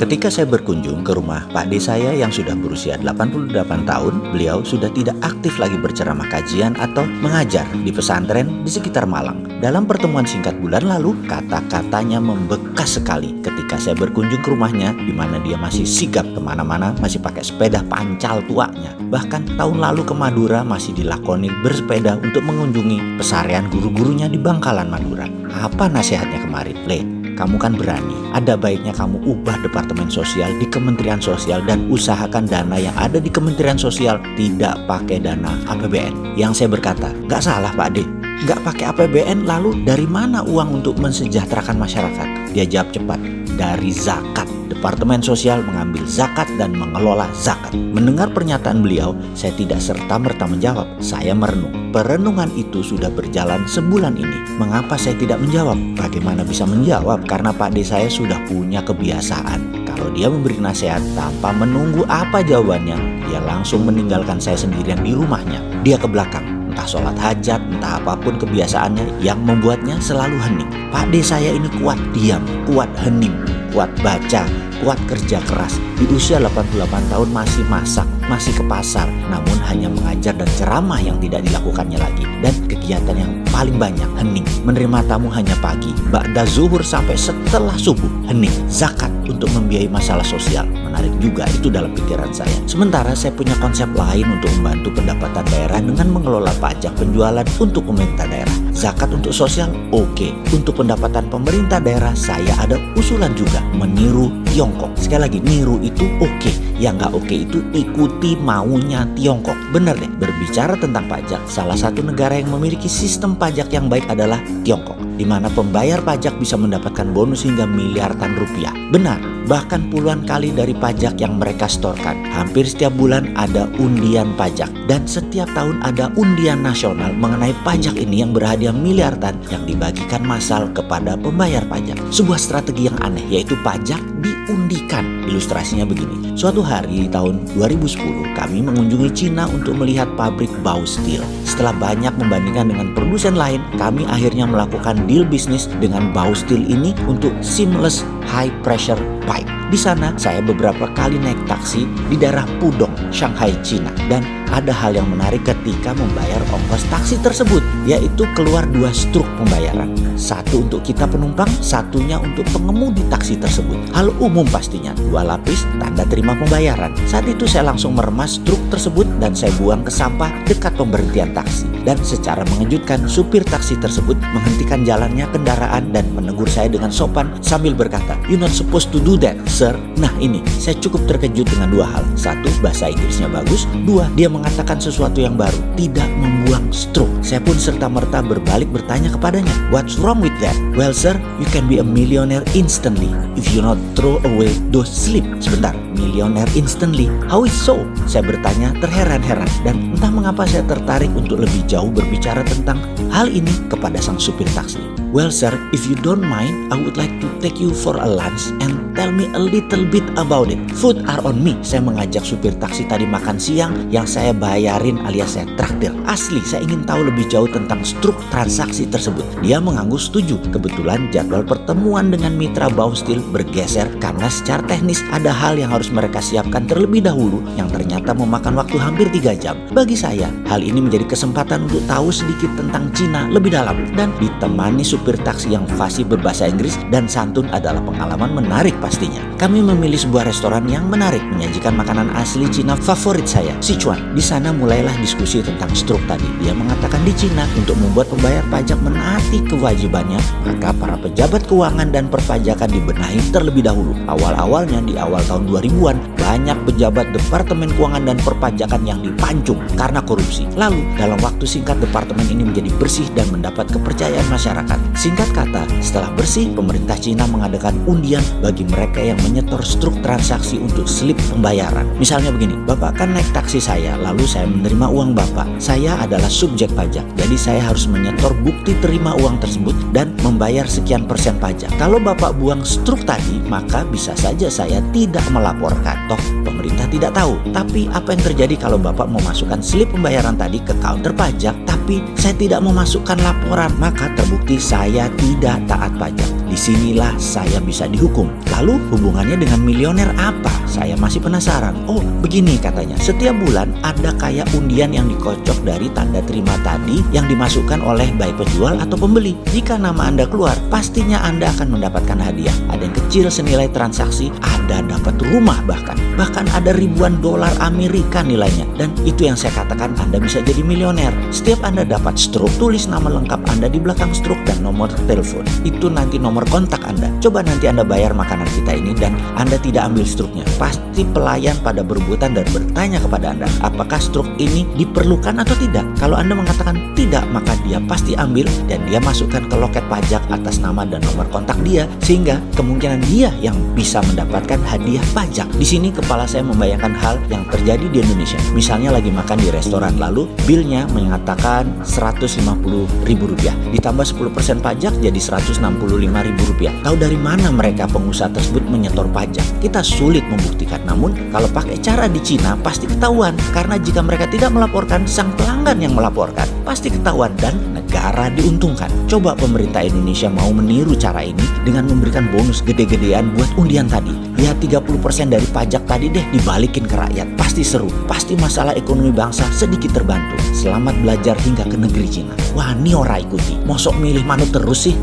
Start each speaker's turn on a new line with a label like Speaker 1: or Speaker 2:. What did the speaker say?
Speaker 1: Ketika saya berkunjung ke rumah Pak D saya yang sudah berusia 88 tahun, beliau sudah tidak aktif lagi berceramah kajian atau mengajar di pesantren di sekitar Malang. Dalam pertemuan singkat bulan lalu, kata-katanya membekas sekali ketika saya berkunjung ke rumahnya, di mana dia masih sigap kemana-mana, masih pakai sepeda pancal tuanya. Bahkan tahun lalu ke Madura masih dilakoni bersepeda untuk mengunjungi pesarian guru-gurunya di Bangkalan, Madura. Apa nasihatnya kemarin? Kamu kan berani, ada baiknya kamu ubah Departemen Sosial di Kementerian Sosial dan usahakan dana yang ada di Kementerian Sosial tidak pakai dana APBN. Yang saya berkata, gak salah Pak D, gak pakai APBN, lalu dari mana uang untuk mensejahterakan masyarakat? Dia jawab cepat, dari zakat. Departemen Sosial mengambil zakat dan mengelola zakat. Mendengar pernyataan beliau, saya tidak serta-merta menjawab. Saya merenung. Perenungan itu sudah berjalan sebulan ini. Mengapa saya tidak menjawab? Bagaimana bisa menjawab? Karena Pak D saya sudah punya kebiasaan. Kalau dia memberi nasihat tanpa menunggu apa jawabannya, dia langsung meninggalkan saya sendirian di rumahnya. Dia ke belakang. Entah sholat hajat, entah apapun kebiasaannya yang membuatnya selalu hening. Pak D saya ini kuat diam, kuat hening, kuat baca, kuat kerja keras. Di usia 88 tahun masih masak, masih ke pasar, namun hanya mengajar dan ceramah yang tidak dilakukannya lagi. Dan kegiatan yang paling banyak hening. Menerima tamu hanya pagi, ba'da zuhur sampai setelah subuh hening. Zakat untuk membiayai masalah sosial. Menarik juga itu dalam pikiran saya. Sementara saya punya konsep lain untuk membantu pendapatan daerah dengan mengelola pajak penjualan untuk pemerintah daerah. Zakat untuk sosial, oke. Untuk pendapatan pemerintah daerah, saya ada usulan juga, meniru Tiongkok. Sekali lagi, niru itu oke. Yang nggak oke itu ikuti maunya Tiongkok. Benar deh, berbicara tentang pajak, salah satu negara yang memiliki sistem pajak yang baik adalah Tiongkok, di mana pembayar pajak bisa mendapatkan bonus hingga miliaran rupiah. Benar, bahkan puluhan kali dari pajak yang mereka setorkan. Hampir setiap bulan ada undian pajak, dan setiap tahun ada undian nasional mengenai pajak ini yang berhadiah miliaran yang dibagikan massal kepada pembayar pajak. Sebuah strategi yang aneh, yaitu pajak diundikan. Ilustrasinya begini. Suatu hari di tahun 2010, kami mengunjungi Cina untuk melihat pabrik Baosteel. Setelah banyak membandingkan dengan produsen lain, kami akhirnya melakukan deal bisnis dengan Baosteel ini untuk seamless high pressure pipe. Di sana saya beberapa kali naik taksi di daerah Pudong, Shanghai, Cina, dan ada hal yang menarik ketika membayar ongkos taksi tersebut, yaitu keluar dua struk pembayaran. Satu untuk kita penumpang, satunya untuk pengemudi taksi tersebut. Hal umum pastinya, dua lapis tanda terima pembayaran. Saat itu saya langsung meremas struk tersebut dan saya buang ke sampah dekat pemberhentian taksi. Dan secara mengejutkan, supir taksi tersebut menghentikan jalannya kendaraan dan menegur saya dengan sopan sambil berkata, "You're not supposed to do that, sir." Nah ini, saya cukup terkejut dengan dua hal. Satu, bahasa Inggrisnya bagus. Dua, dia mengatakan sesuatu yang baru, tidak membuang struk. Saya pun serta-merta berbalik bertanya kepadanya, "What's wrong with that?" "Well sir, you can be a millionaire instantly if you not throw away those slip." Sebentar, millionaire instantly? How is so? Saya bertanya terheran-heran, dan entah mengapa saya tertarik untuk lebih jauh berbicara tentang hal ini kepada sang supir taksi. "Well sir, if you don't mind, I would like to take you for a lunch and tell me a little bit about it. Food are on me." Saya mengajak supir taksi tadi makan siang yang saya bayarin alias saya traktir. Asli, saya ingin tahu lebih jauh tentang struk transaksi tersebut. Dia mengangguk setuju. Kebetulan jadwal pertemuan dengan mitra Baosteel bergeser karena secara teknis ada hal yang harus mereka siapkan terlebih dahulu yang ternyata memakan waktu hampir 3 jam. Bagi saya, hal ini menjadi kesempatan untuk tahu sedikit tentang Cina lebih dalam, dan ditemani supir taksi yang fasih berbahasa Inggris dan santun adalah pengalaman menarik pastinya. Kami memilih sebuah restoran yang menarik, menyajikan makanan asli Cina favorit saya, Sichuan. Di sana mulailah diskusi tentang struk tadi. Dia mengatakan di Cina untuk membuat pembayar pajak menaati kewajibannya, maka para pejabat keuangan dan perpajakan dibenahi terlebih dahulu. Awal-awalnya di awal tahun 2000-an, banyak pejabat Departemen Keuangan dan Perpajakan yang dipancung karena korupsi. Lalu dalam waktu singkat departemen ini menjadi bersih dan mendapat kepercayaan masyarakat. Singkat kata, setelah bersih, pemerintah Cina mengadakan undian bagi mereka yang menyetor struk transaksi untuk slip pembayaran. Misalnya begini, "Bapak kan naik taksi saya, lalu saya menerima uang Bapak. Saya adalah subjek pajak, jadi saya harus menyetor bukti terima uang tersebut dan membayar sekian persen pajak. Kalau Bapak buang struk tadi, maka bisa saja saya tidak melaporkan. Toh pemerintah tidak tahu. Tapi apa yang terjadi kalau Bapak memasukkan slip pembayaran tadi ke counter pajak, tapi saya tidak memasukkan laporan, maka terbukti saya tidak taat pajak. Disinilah saya bisa dihukum. Lalu hubungannya dengan milioner apa? Saya masih penasaran. Oh, begini katanya. Setiap bulan ada kayak undian yang dikocok dari tanda terima tadi yang dimasukkan oleh baik penjual atau pembeli. Jika nama Anda keluar, pastinya Anda akan mendapatkan hadiah. Ada yang kecil senilai transaksi, ada dapat rumah bahkan. Bahkan ada ribuan dolar Amerika nilainya. Dan itu yang saya katakan Anda bisa jadi milioner. Setiap Anda dapat struk, tulis nama lengkap Anda di belakang struk dan nomor telepon. Itu nanti nomor kontak Anda. Coba nanti Anda bayar makanan kita ini dan Anda tidak ambil struknya. Pasti pelayan pada berebutan dan bertanya kepada Anda, apakah struk ini diperlukan atau tidak. Kalau Anda mengatakan tidak, maka dia pasti ambil dan dia masukkan ke loket pajak atas nama dan nomor kontak dia, sehingga kemungkinan dia yang bisa mendapatkan hadiah pajak. Di sini kepala saya membayangkan hal yang terjadi di Indonesia. Misalnya lagi makan di restoran, lalu bilnya mengatakan Rp150.000, ditambah 10% pajak jadi Rp165.000. Tahu dari mana mereka pengusaha tersebut menyetor pajak? Kita sulit membuktikan. Namun kalau pakai cara di Cina pasti ketahuan, karena jika mereka tidak melaporkan, sang pelanggan yang melaporkan pasti ketahuan dan negara diuntungkan. Coba pemerintah Indonesia mau meniru cara ini dengan memberikan bonus gede-gedean buat undian tadi. Ya 30% dari pajak tadi deh dibalikin ke rakyat. Pasti seru, pasti masalah ekonomi bangsa sedikit terbantu. Selamat belajar hingga ke negeri Cina. Wah, ini ora ikuti. Mosok milih manut terus sih.